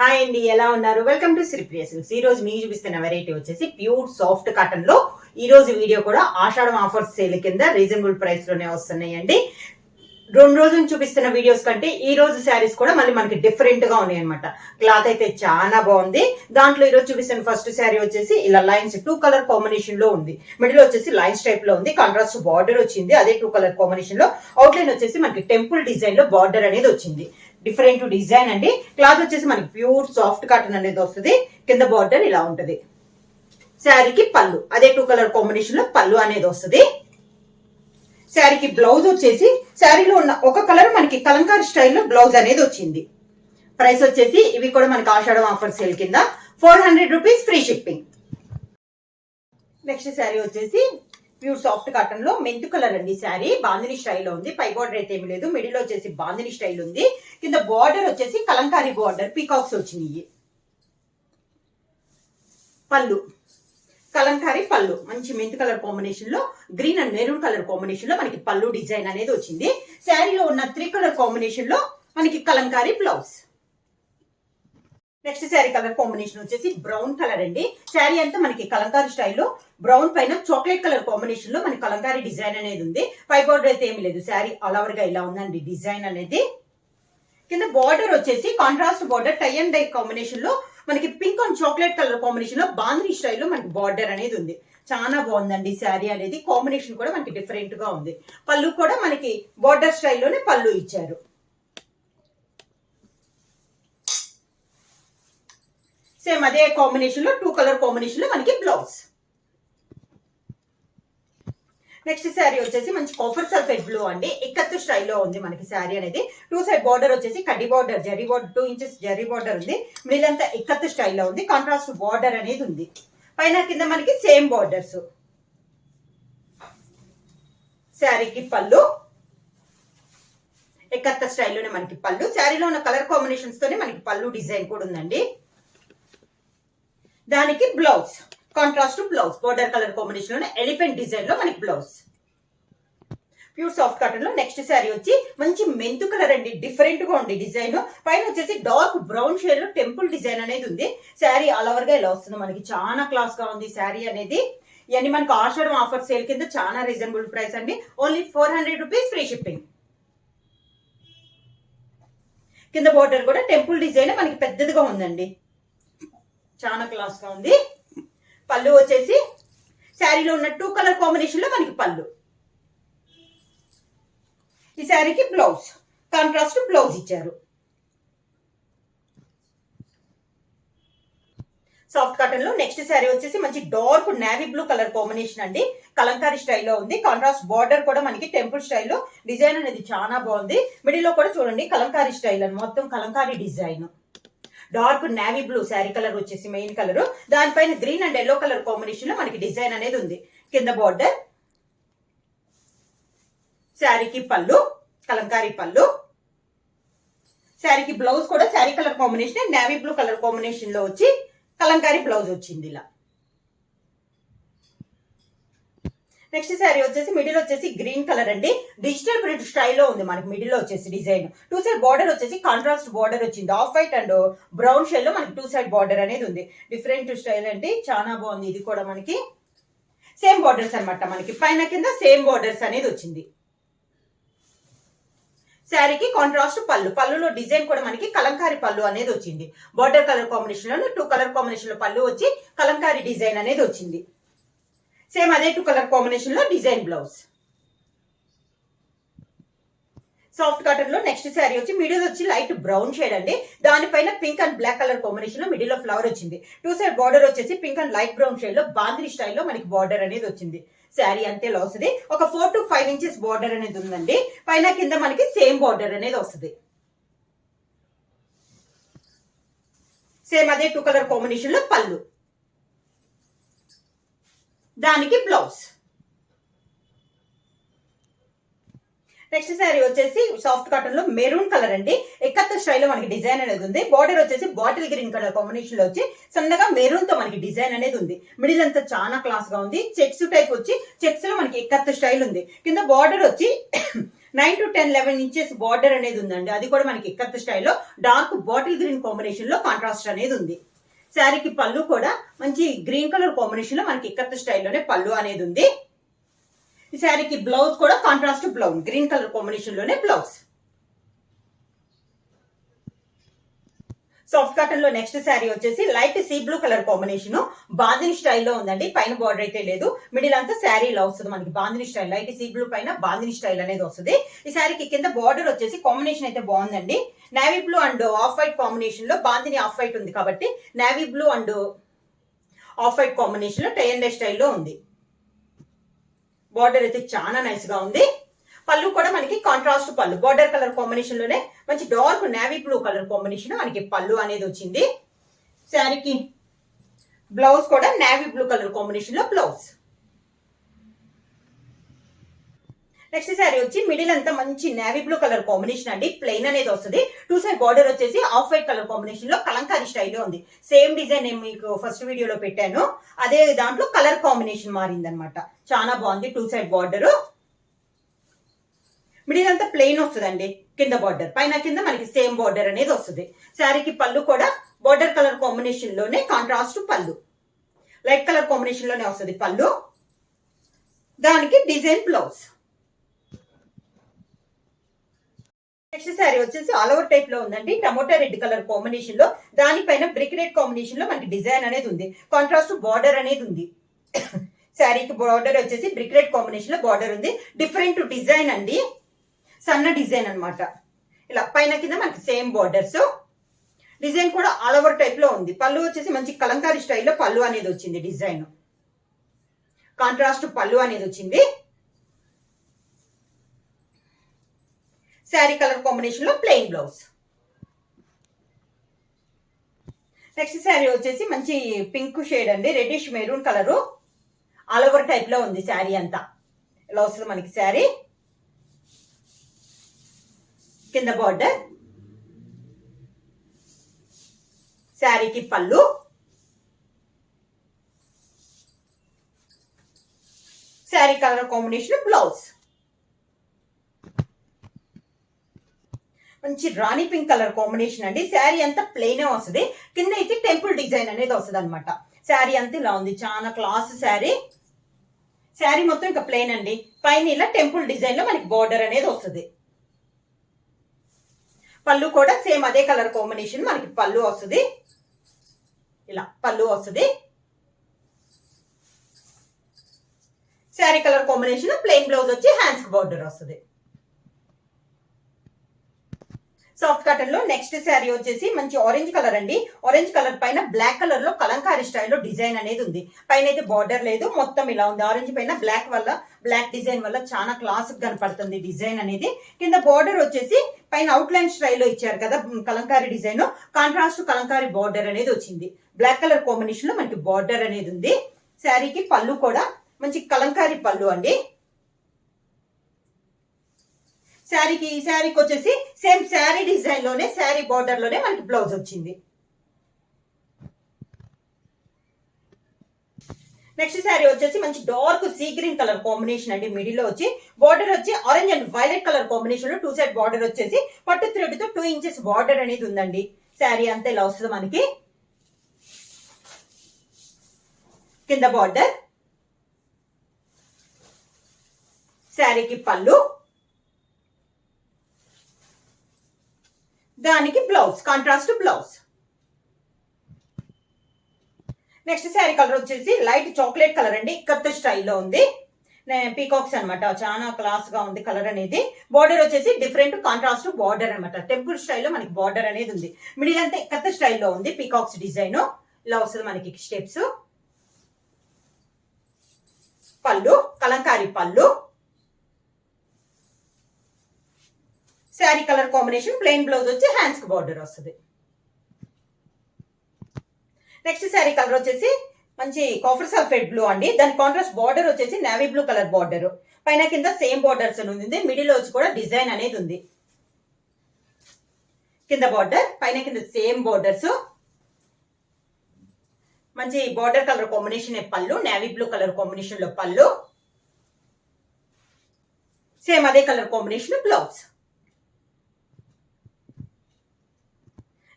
Hi అండి, ఎలా ఉన్నారు? Welcome to Sripriya silks. ఈ రోజు మీకు చూపిస్తున్న వెరైటీ వచ్చేసి ప్యూర్ సాఫ్ట్ కాటన్ లో ఈ రోజు వీడియో కూడా ఆషాఢం ఆఫర్స్ సేల్ కింద రీజనబుల్ ప్రైస్ లోనే వస్తున్నాయండి. 2 రోజులు చూపిస్తున్న వీడియోస్ కంటే ఈ రోజు శారీస్ కూడా మళ్ళీ మనకి డిఫరెంట్ గా ఉన్నాయి అనమాట. క్లాత్ అయితే చాలా బాగుంది. దాంట్లో ఈ రోజు చూపిస్తున్న ఫస్ట్ శారీ వచ్చేసి ఇలా లైన్స్ 2 కలర్ కాంబినేషన్ లో ఉంది. మిడిల్ వచ్చేసి లైన్స్ టైప్ లో ఉంది. కాంట్రాస్ట్ బార్డర్ వచ్చింది. అదే 2 కలర్ కాంబినేషన్ లో అవుట్లైన్ వచ్చేసి మనకి టెంపుల్ డిజైన్ లో బార్డర్ అనేది వచ్చింది. డిఫరెంట్ డిజైన్ అండి. క్లాత్ వచ్చేసి మనకి ప్యూర్ సాఫ్ట్ కాటన్ అనేది వస్తుంది. కింద బార్డర్ ఇలా ఉంటది. శారీకి పళ్ళు అదే 2 కలర్ కాంబినేషన్ లో పళ్ళు అనేది వస్తుంది. శారీకి బ్లౌజ్ వచ్చేసి శారీలో ఉన్న ఒక కలర్ మనకి కలంకారీ స్టైల్లో బ్లౌజ్ అనేది వచ్చింది. ప్రైస్ వచ్చేసి ఇవి కూడా మనకి ఆషాఢం ఆఫర్ సేల్ కింద 400 rupees free shipping. Next sari వచ్చేసి ప్యూర్ సాఫ్ట్ కాటన్ లో మెంతు కలర్ అండి. శారీ బాందిని స్టైల్లో ఉంది. పై బార్డర్ అయితే ఏమి లేదు. మిడిల్ వచ్చేసి బాందిని స్టైల్ ఉంది. కింద బార్డర్ వచ్చేసి కలంకారీ బార్డర్ పీకాక్స్ వచ్చినాయి. పళ్ళు కలంకారీ పళ్ళు మంచి మెంత్ కలర్ కాంబినేషన్ లో green and maroon colour combination లో మనకి పళ్ళు డిజైన్ అనేది వచ్చింది. శారీలో ఉన్న 3 కలర్ కాంబినేషన్ లో మనకి Kalamkari blouse. Next sari colour combination వచ్చేసి బ్రౌన్ కలర్ అండి. శారీ అంతా మనకి కలంకారీ స్టైల్లో బ్రౌన్ పైన చాక్లెట్ కలర్ కాంబినేషన్ లో మనకి కలంకారీ డిజైన్ అనేది ఉంది. పై బార్డర్ అయితే ఏమి లేదు. శారీ ఆల్ ఓవర్ గా ఇలా ఉందండి డిజైన్ అనేది. కింద బార్డర్ వచ్చేసి contrast border tie and dye combination లో మనకి pink and chocolate colour combination లో బాంద్రీ స్టైల్లో మనకి బార్డర్ అనేది ఉంది. చాలా బాగుందండి శారీ అనేది. కాంబినేషన్ కూడా మనకి డిఫరెంట్ గా ఉంది. పళ్ళు కూడా మనకి బార్డర్ స్టైల్లోనే పళ్ళు ఇచ్చారు. సేమ్ అదే కాంబినేషన్ లో 2 కలర్ కాంబినేషన్ లో మనకి బ్లౌజ్. నెక్స్ట్ శారీ వచ్చేసి మంచి కాఫర్ సల్ఫేట్ బ్లూ అండి. ఇక్కత్తు స్టైల్లో ఉంది మనకి శారీ అనేది. 2 సైడ్ బార్డర్ వచ్చేసి కడ్డీ border zari border 2 inches zari border ఉంది. మిడిల్ అంతా ఇక్కత్తు స్టైల్లో ఉంది. కాంట్రాస్ట్ బార్డర్ అనేది ఉంది. పైన కింద మనకి సేమ్ బార్డర్స్. శారీకి పళ్ళు ఇక్కత్త స్టైల్లోనే మనకి పళ్ళు. శారీలో ఉన్న కలర్ కాంబినేషన్స్ తోనే మనకి పళ్ళు డిజైన్ కూడా ఉందండి. దానికి blouse contrast blouse border colour combination లోనే ఎలిఫెంట్ డిజైన్ లో మనకి బ్లౌజ్. ప్యూర్ సాఫ్ట్ కాటన్ లో నెక్స్ట్ శారీ వచ్చి మంచి మెంతు కలర్ అండి. డిఫరెంట్ గా ఉంది డిజైన్. పైన వచ్చేసి డార్క్ బ్రౌన్ షేడ్ లో టెంపుల్ డిజైన్ అనేది ఉంది. శారీ ఆల్ ఓవర్ గా ఇలా వస్తుంది. మనకి చాలా క్లాస్ గా ఉంది శారీ అనేది. ఇవన్నీ మనకి ఆషాఢం ఆఫర్ సేల్ కింద చాలా రీజనబుల్ ప్రైస్ అండి. Only 400 rupees free shipping. కింద బోర్డర్ కూడా టెంపుల్ డిజైన్ మనకి పెద్దదిగా ఉందండి. చాలా క్లాస్ గా ఉంది. పళ్ళు వచ్చేసి శారీలో ఉన్న 2 కలర్ కాంబినేషన్ లో మనకి పళ్ళు. ఈ శారీకి బ్లౌజ్ కాంట్రాస్ట్ బ్లౌజ్ ఇచ్చారు. సాఫ్ట్ కాటన్ లో నెక్స్ట్ శారీ వచ్చేసి మంచి dark navy blue colour combination అండి. కలంకారీ స్టైల్లో ఉంది. కాంట్రాస్ట్ బార్డర్ కూడా మనకి టెంపుల్ స్టైల్లో డిజైన్ అనేది చాలా బాగుంది. మిడిల్ లో కూడా చూడండి కలంకారీ స్టైల్ అని మొత్తం Kalamkari design. Dark navy blue sari colour వచ్చేసి మెయిన్ కలర్. దానిపైన green and yellow colour combination లో మనకి డిజైన్ అనేది ఉంది. కింద బార్డర్. శారీకి పళ్ళు కలంకారీ పళ్ళు. శారీకి బ్లౌజ్ కూడా sari colour combination navy blue colour combination లో వచ్చి కలంకారీ బ్లౌజ్ వచ్చింది ఇలా. నెక్స్ట్ శారీ వచ్చేసి మిడిల్ వచ్చేసి గ్రీన్ కలర్ అండి. డిజిటల్ ప్రింట్ స్టైల్లో ఉంది మనకి. మిడిల్ వచ్చేసి డిజైన్ 2 సైడ్ బార్డర్ వచ్చేసి కాంట్రాస్ట్ బార్డర్ వచ్చింది. Off white and brown shade లో మనకి 2 సైడ్ బార్డర్ అనేది ఉంది. డిఫరెంట్ స్టైల్ అండి. చాలా బాగుంది. ఇది కూడా మనకి సేమ్ బార్డర్స్ అనమాట. మనకి పైన కింద సేమ్ బార్డర్స్ అనేది వచ్చింది. శారీకి కాంట్రాస్ట్ పళ్ళు. పళ్ళులో డిజైన్ కూడా మనకి కలంకారీ పళ్ళు అనేది వచ్చింది. బార్డర్ కలర్ కాంబినేషన్ లో 2 కలర్ కాంబినేషన్ లో పళ్ళు వచ్చి కలంకారీ డిజైన్ అనేది వచ్చింది. సేమ్ అదే 2 కలర్ కాంబినేషన్ లో డిజైన్ బ్లౌజ్. సాఫ్ట్ కాటన్ లో నెక్స్ట్ శారీ వచ్చి మిడిల్ వచ్చి లైట్ బ్రౌన్ షేడ్ అండి. దానిపైన pink and black colour combination లో మిడిల్ లో ఫ్లవర్ వచ్చింది. 2 సైడ్ బార్డర్ వచ్చేసి pink and light brown shade లో బాంద్రీ స్టైల్లో మనకి బార్డర్ అనేది వచ్చింది. శారీ అంతే లో వస్తుంది. ఒక 4 to 5 ఇంచెస్ బార్డర్ అనేది ఉందండి. పైన కింద మనకి సేమ్ బార్డర్ అనేది వస్తుంది. సేమ్ అదే 2 కలర్ కాంబినేషన్ లో పళ్ళు. దానికి బ్లౌజ్. నెక్స్ట్ శారీ వచ్చేసి సాఫ్ట్ కాటన్ లో మెరూన్ కలర్ అండి. ఎక్కత్త స్టైల్ లో మనకి డిజైన్ అనేది ఉంది. బార్డర్ వచ్చేసి బాటిల్ గ్రీన్ కలర్ కాంబినేషన్ లో వచ్చి సన్నగా మెరూన్ తో మనకి డిజైన్ అనేది ఉంది. మిడిల్ అంతా చాలా క్లాస్ గా ఉంది. చెక్స్ టైప్ వచ్చి చెక్స్ లో మనకి ఎక్కత్త స్టైల్ ఉంది. కింద బార్డర్ వచ్చి 9 to 10, 11 ఇంచెస్ బార్డర్ అనేది ఉందండి. అది కూడా మనకి ఎక్కత్త స్టైల్లో డార్క్ బాటిల్ గ్రీన్ కాంబినేషన్ లో కాంట్రాస్ట్ అనేది ఉంది. శారీకి పళ్ళు కూడా మంచి గ్రీన్ కలర్ కాంబినేషన్ లో మనకి ఎక్కత్త స్టైల్లోనే పళ్ళు అనేది ఉంది. ఈ శారీకి బ్లౌజ్ కూడా contrast blouse green colour combination లోనే బ్లౌజ్. సాఫ్ట్ కాటన్ లో నెక్స్ట్ శారీ వచ్చేసి light sea blue colour combination bandhani స్టైల్లో ఉందండి. పైన బార్డర్ అయితే లేదు, మిడిల్ అంతా శారీ ఇలా వస్తుంది మనకి bandhani style. Light sea blue పైన బాందిని స్టైల్ అనేది వస్తుంది. ఈ శారీకి కింద బార్డర్ వచ్చేసి కాంబినేషన్ అయితే బాగుందండి. Navy blue and off white combination లో బాందిని ఆఫ్ వైట్ ఉంది కాబట్టి navy blue and off white combination లో టై అండ్ డై స్టైల్లో ఉంది. బార్డర్ అయితే చాలా నైస్ గా ఉంది. పళ్ళు కూడా మనకి కాంట్రాస్ట్ పళ్ళు బార్డర్ కలర్ కాంబినేషన్ లోనే మంచి dark navy blue colour combination మనకి పళ్ళు అనేది వచ్చింది. శారీకి బ్లౌజ్ కూడా నేవీ బ్లూ కలర్ కాంబినేషన్ లో బ్లౌజ్. నెక్స్ట్ శారీ వచ్చి మిడిల్ అంతా మంచి నేవీ బ్లూ కలర్ కాంబినేషన్ అండి. ప్లెయిన్ అనేది వస్తుంది. టూ సైడ్ బార్డర్ వచ్చేసి ఆఫ్ వైట్ కలర్ కాంబినేషన్ లో కలంకారీ స్టైల్లో ఉంది. సేమ్ డిజైన్ నేను మీకు ఫస్ట్ వీడియోలో పెట్టాను, అదే దాంట్లో కలర్ కాంబినేషన్ మారింది అనమాట. చాలా బాగుంది. టూ సైడ్ బార్డర్, మిడిల్ అంతా ప్లెయిన్ వస్తుందండి. కింద బార్డర్ పైన కింద మనకి సేమ్ బార్డర్ అనేది వస్తుంది. శారీకి పళ్ళు కూడా బార్డర్ కలర్ కాంబినేషన్ లోనే కాంట్రాస్ట్ పళ్ళు లైట్ కలర్ కాంబినేషన్ లోనే వస్తుంది పళ్ళు. దానికి డిజైన్ బ్లౌజ్. నెక్స్ట్ శారీ వచ్చేసి ఆల్ ఓవర్ టైప్ లో ఉందండి. టమోటా రెడ్ కలర్ కాంబినేషన్ లో దానిపైన బ్రిక్ రెడ్ కాంబినేషన్ లో మనకి డిజైన్ అనేది ఉంది. కాంట్రాస్ట్ బార్డర్ అనేది ఉంది. శారీకి బార్డర్ వచ్చేసి బ్రిక్ రెడ్ కాంబినేషన్ లో బార్డర్ ఉంది. డిఫరెంట్ డిజైన్ అండి, సన్న డిజైన్ అనమాట. ఇలా పైన కింద మనకి సేమ్ బార్డర్స్. డిజైన్ కూడా ఆల్ ఓవర్ టైప్ లో ఉంది. పళ్ళు వచ్చేసి మంచి కలంకారీ స్టైల్లో పళ్ళు అనేది వచ్చింది. డిజైన్ కాంట్రాస్ట్ పళ్ళు అనేది వచ్చింది. శారీ కలర్ కాంబినేషన్ లో ప్లెయిన్ బ్లౌజ్. నెక్స్ట్ శారీ వచ్చేసి మంచి పింక్ షేడ్ అండి, reddish maroon colour all over type లో ఉంది. శారీ అంతా ఇలా వస్తుంది మనకి. శారీ కింద బార్డర్, శారీకి పళ్ళు, శారీ కలర్ కాంబినేషన్ బ్లౌజ్. మంచి రాణి పింక్ కలర్ కాంబినేషన్ అండి. శారీ అంతా ప్లెయిన్ వస్తుంది. కింద అయితే టెంపుల్ డిజైన్ అనేది వస్తుంది అనమాట. శారీ అంతా ఇలా ఉంది, చాలా క్లాస్ శారీ. శారీ మొత్తం ఇంకా ప్లెయిన్ అండి. పైన ఇలా టెంపుల్ డిజైన్ లో మనకి బార్డర్ అనేది వస్తుంది. పళ్ళు కూడా సేమ్ అదే కలర్ కాంబినేషన్ మనకి పళ్ళు వస్తుంది. ఇలా పళ్ళు వస్తుంది. Sari colour combination plain blouse వచ్చి హ్యాండ్స్ కి బార్డర్ వస్తుంది. సాఫ్ట్ కాటన్ లో నెక్స్ట్ శారీ వచ్చేసి మంచి ఆరెంజ్ కలర్ అండి. ఆరెంజ్ కలర్ పైన బ్లాక్ కలర్ లో కలంకారీ స్టైల్లో డిజైన్ అనేది ఉంది. పైన అయితే బార్డర్ లేదు, మొత్తం ఇలా ఉంది. ఆరెంజ్ పైన బ్లాక్ డిజైన్ వల్ల చాలా క్లాసిక్ కనపడుతుంది డిజైన్ అనేది. కింద బార్డర్ వచ్చేసి పైన అవుట్ లైన్ స్టైల్లో ఇచ్చారు కదా Kalamkari design, contrast Kalamkari border అనేది వచ్చింది. బ్లాక్ కలర్ కాంబినేషన్ లో మనకి బార్డర్ అనేది ఉంది. శారీకి పళ్ళు కూడా మంచి కలంకారీ పళ్ళు అండి. ఈ శారీకి వచ్చేసి సేమ్ శారీ డిజైన్ లోనే శారీ బార్డర్ లోనే మనకి బ్లౌజ్ వచ్చింది. నెక్స్ట్ శారీ వచ్చేసి మంచి dark sea green colour combination అండి. మిడిల్ లో వచ్చి బార్డర్ వచ్చి orange and violet colour combination లో టూ సైడ్ బార్డర్ వచ్చేసి పట్టు థ్రెడ్ తో 2 ఇంచెస్ బార్డర్ అనేది ఉందండి. శారీ అంతా ఇలా వస్తుంది మనకి. కింద బార్డర్, శారీకి పళ్ళు, దానికి blouse contrast blouse. Next sari colour వచ్చేసి లైట్ చాక్లెట్ కలర్ అండి. ఇక్కత్త స్టైల్లో ఉంది. పీకాక్స్ అనమాట, చాలా క్లాస్ గా ఉంది కలర్ అనేది. బార్డర్ వచ్చేసి డిఫరెంట్ కాంట్రాస్ట్ బార్డర్ అనమాట. టెంపుల్ స్టైల్లో మనకి బార్డర్ అనేది ఉంది. మిడిల్ అంతా ఇక్కత్త స్టైల్లో ఉంది. పీకాక్స్ డిజైన్ ఇలా వస్తుంది మనకి. స్టెప్స్, పళ్ళు కలంకారీ పళ్ళు, sari colour combination plain blouse వచ్చి హ్యాండ్స్ కి బార్డర్ వస్తుంది. నెక్స్ట్ శారీ కలర్ వచ్చేసి మంచి కాఫర్ సల్ఫేట్ బ్లూ అండి. దాని కాంట్రాస్ట్ బార్డర్ వచ్చేసి నేవీ బ్లూ కలర్ బార్డర్, పైన కింద సేమ్ బార్డర్స్ ఉంది. మిడిల్ వచ్చి కూడా డిజైన్ అనేది ఉంది. కింద బార్డర్, పైన కింద సేమ్ బార్డర్స్. మంచి బార్డర్ కలర్ కాంబినేషన్ పళ్ళు, నేవీ బ్లూ కలర్ కాంబినేషన్ లో పళ్ళు, సేమ్ అదే colour combination blouse.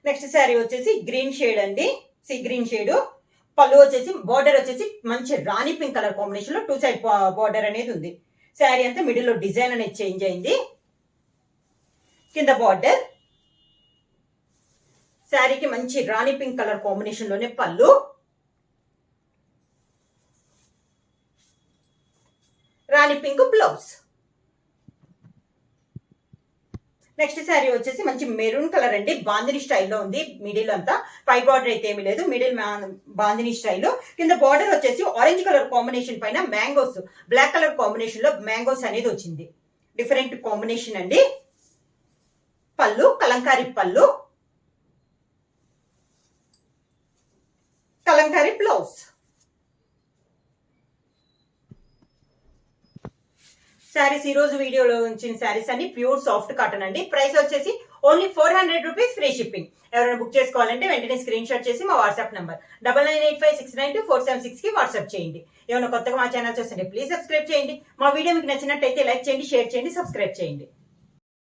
Next sari వచ్చేసి గ్రీన్ షేడ్ అండి, సీ గ్రీన్ షేడ్. పళ్ళు వచ్చేసి బార్డర్ వచ్చేసి మంచి రాణి పింక్ కలర్ కాంబినేషన్ లో 2 సైడ్ బార్డర్ అనేది ఉంది. శారీ అంతా మిడిల్ లో డిజైన్ అనేది చేంజ్ అయింది. కింద బార్డర్, శారీకి మంచి రాణి పింక్ కలర్ కాంబినేషన్ లోనే పళ్ళు, రాణి పింక్ బ్లౌజ్. నెక్స్ట్ శారీ వచ్చేసి మంచి మెరూన్ కలర్ అండి, బాందిని స్టైల్లో ఉంది. మిడిల్ అంతా పై బార్డర్ అయితే ఏమీ లేదు, మిడిల్ బాందిని స్టైల్. కింద బార్డర్ వచ్చేసి ఆరెంజ్ కలర్ కాంబినేషన్ పైన మ్యాంగోస్, బ్లాక్ కలర్ కాంబినేషన్ లో మ్యాంగోస్ అనేది వచ్చింది. డిఫరెంట్ కాంబినేషన్ అండి. పళ్ళు కలంకారీ పళ్ళు, కలంకారీ బ్లౌజ్. శారీస్ ఈ రోజు వీడియోలో ఉంచిన శారీస్ అన్ని ప్యూర్ సాఫ్ట్ కాటన్ అండి. ప్రైస్ వచ్చేసి ఓన్లీ 400 రూపీస్, ఫ్రీ షిప్పింగ్. ఎవరైనా బుక్ చేసుకోవాలంటే వెంటనే స్క్రీన్ షాట్ చేసి మా వాట్సాప్ నంబర్ 9985692476 కి వాట్సాప్ చేయండి. ఏమైనా కొత్తగా మా ఛానల్ చూస్తుంటే ప్లీజ్ సబ్స్క్రైబ్ చేయండి. మా వీడియో మీకు నచ్చినట్టయితే లైక్ చేయండి, షేర్ చేయండి, సబ్స్క్రైబ్ చేయండి.